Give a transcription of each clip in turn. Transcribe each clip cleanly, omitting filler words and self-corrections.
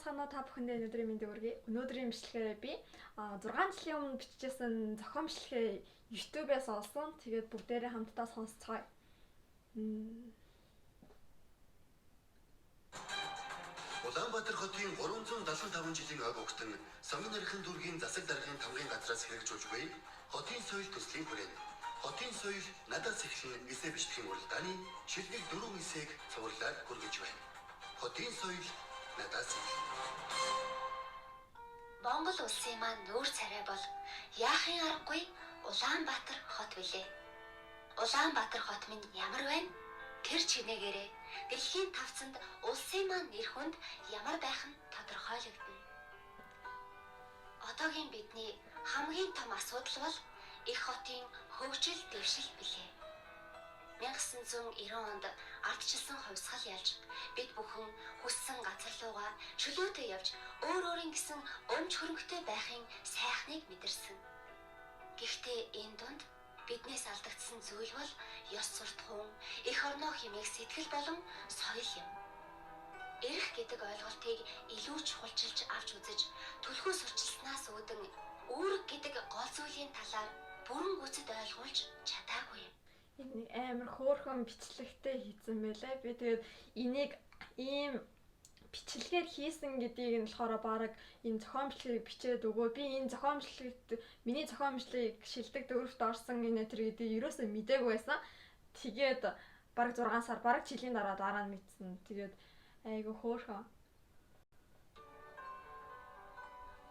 цаана та бүхэндээ өнөөдрийн мэндийг хүргэе. Өнөөдрийн бичлэгээр би 6 жилийн өмнө бичижсэн зохион бичлэгээ YouTube-ээс олсон. Тэгээд бүгдээрээ хамтдаа сонсцгоё. Улаанбаатар хотын 375 жилийн ог өгтөн Сонгон эрхэн дүүргийн засаг даргын тамгын газраас хэрэгжүүлж буй хотын соёл төслийн хүрээнд хотын соёл надаас эхлэн эсэ бичлэгийн уралдааны шилдэг 4 эсээг цувралаар хүргэж байна. Хотын соёл надаас эхлэн. Монгол улсын маань нүүр царай бол яахын аргагүй Улаанбаатар хот билээ. Улаанбаатар хот минь ямар байна? Тэр чинээгээрээ дэлхийн тавцанд улсын маань нэр хүнд ямар байх нь тодорхойлогдно. Одоогийн бидний хамгийн том асуудал бол их хотын хөгжил дэвшил билээ. 1990 онд ардчилсан хувьсгал ялж бид бүхэн хүссэн газар руугаа чөлөөтэй явж өөр өөрийн гэсэн өмч хөрөнгөтэй байхын сайхныг мэдэрсэн. Гэхдээ энэ дунд биднээс алдагдсан зүйл бол ёс суртахуун, эх орноо хэмээх сэтгэл болон соёл юм. Эрх гэдэг ойлголтыг илүү чухалчилж авч үзэж, төлхөө сурчилснаас үүдэн үүрэг гэдэг гол зүйлийн талаар бүрэн гүйцэд ойлгуулж чадаагүй юм. Энэ амар хөөрхөн бичлэгтэй хийсэн байлаа. Би тэгээд энийг ийм бичлэгээр хийсэн гэдгийг нь болохоор баг энэ зохион бичлэгийг бичээд өгөө. Би энэ зохион бичлэгт миний зохион бичлэгийг шилдэг дөрөвт орсон гинэ тэр гэдгийг ерөөсөө мдээгүй байсан. Тэгээд баг 6 сар баг жилийн дараа нь мэдсэн. Тэгээд айгу хөөрхөн.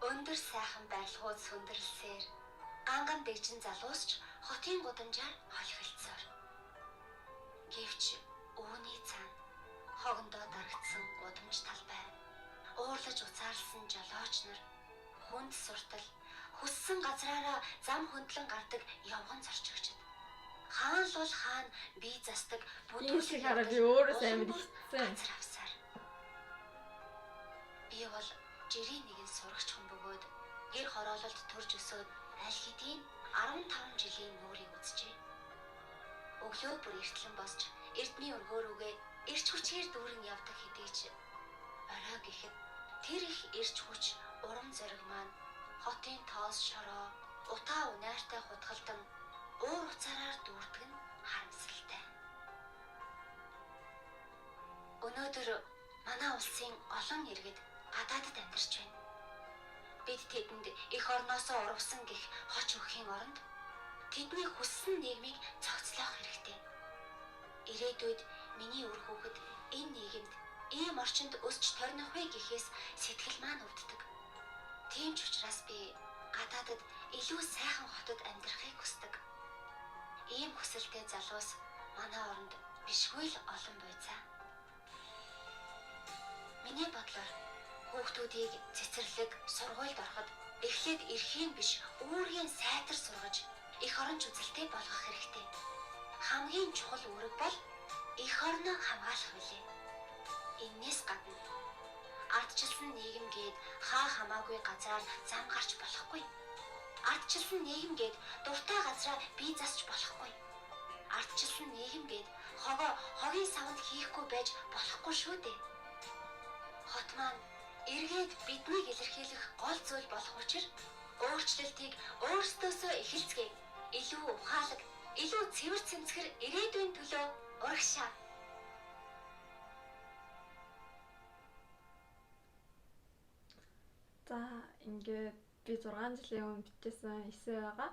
Өндөр сайхан байрлахууд сүндэрлсээр анган дэгжин залуусч хотын гудамжаар холхилцсоор. Гэвч үүний цаана хогондоо дарагдсан гудамж талбай, уурлаж уцаарлсан жолооч нар, хүнд суртал, хүссэн газраараа зам хөндлөн гардаг явган зорчигчд. Хаан л бол хаан бие застдаг бүдүүсийг хараа би өөрөөс амар ихсэн. Би бол жирийн нэгэн сурагч хүн бөгөөд гэр хороололд төрж өсөөд аль хэдийн 15 жилийн нүүрийг үзжээ. Өглөө бүр эртлэн босч эрдмийн өргөө рүүгээ эрч хүчээр дүүрэн явдаг хэдий ч орой гэхэд тэр их эрч хүч урам зориг маань хотын тоос шороо утаа унаартай хутгалдан уур уцаараар дүүрдэг нь харамсалтай. Өнөөдөр манай улсын олон иргэд гадаадд амьдарч байна. Бид тэдэнд эх орноосоо урвсан гэх хоч өгөхийн оронд тэдний хүссэн нийгмийг цогцлоох хэрэгтэй. Ирээдүйд миний үр хүүхэд энэ нийгэмд ийм орчинд өсч торних вэ гэхээс сэтгэл маань өвддөг. Тийм ч учраас би гадаадд илүү сайхан хотод амьдрахыг хүсдэг. Ийм хүсэлтэй залуус манай оронд бишгүй л олон байцаа. Миний бодлоор хүүхдүүдийг цэцэрлэг, сургуульд ороход эхлээд эрхийн биш үүргийн сайтар сургаж эх оронч үзэлтэй болгох хэрэгтэй. Хамгийн чухал үүрэг бол эх орноо хамгаалах билээ. Иннээс гадна ардчилсан нийгэм гээд хаа хамаагүй газраар зам гарч болохгүй. Ардчилсан нийгэм гээд дуртай газраа бие засч болохгүй. Ардчилсан нийгэм гээд хогийн савнд хийхгүй байж болохгүй шүү дээ. Хот маань эргээд биднийг илэрхийлэх гол зүйл болох учраас өөрчлөлтийг өөрсдөөсөө эхэлцгээе. Илүү ухаалаг, илүү цэвэр цэмцгэр ирээдүйн төлөө урагшаа. За ингээд би 6 жилийн өмнө бичсэн эссе байгаа.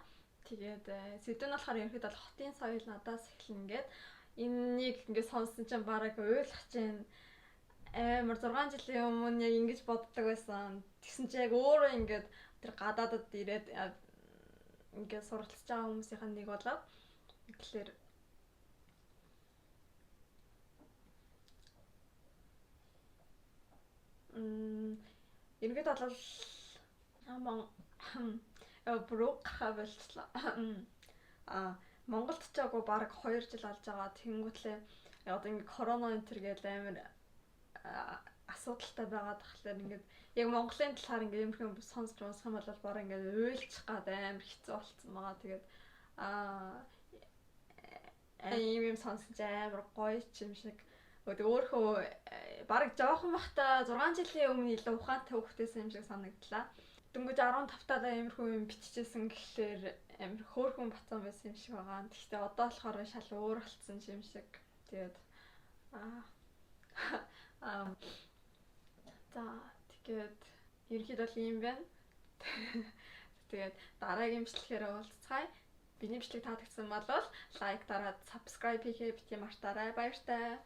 Тэгээд сэдв нь болохоор ерөнхийдөө хотын соёл надаас эхэлнэ гэдэг. Энэнийг ингээд сонссон чинь бараг ойлгох чинь амар 6 жилийн өмнө яг ингэж боддог байсан. Тэгсэн чи яг өөрөө ингээд тэр гадаадад ирээд ингээд суралцж байгаа хүмүүсийн нэг болоод тэгэхээр ерөнхийдөө бол брок хавлчлаа. Монголд ч агуу бараг 2 жил болж байгаа. Тэнгүүтлээ одоо ингээд корона энэ төр гээд амар асуудалтай байгаад тахлаар ингээд яг Монголын талаар ингээд юмхэн сонсч унсах юм бол бараг ингээд уйлчих гад амар хэцүү болцсон байгаа. Тэгээд ийм сонсон ч амар гоё ч юм шиг Өөрөө бараг жоохон бахта 6 жилийн өмнө илүү ухаантай хүүхдээсэн юм шиг санагдлаа. Дөнгөж 15 таа иймэрхүү юм биччихсэн гэхлээр амар хөөрхөн бацсан байсан юм шиг байгаа. Гэхдээ одоо болохоор шал өөр болцсон юм шиг. Тэгээд за тэгээд ерөнхийдөө бол юм байна. Тэгээд дараагийн бичлэгээр уулзцгаая. Биний бичлэг таалагдсан бол лайк дараад subscribe хийхээ бити мартаарай. Баяртай.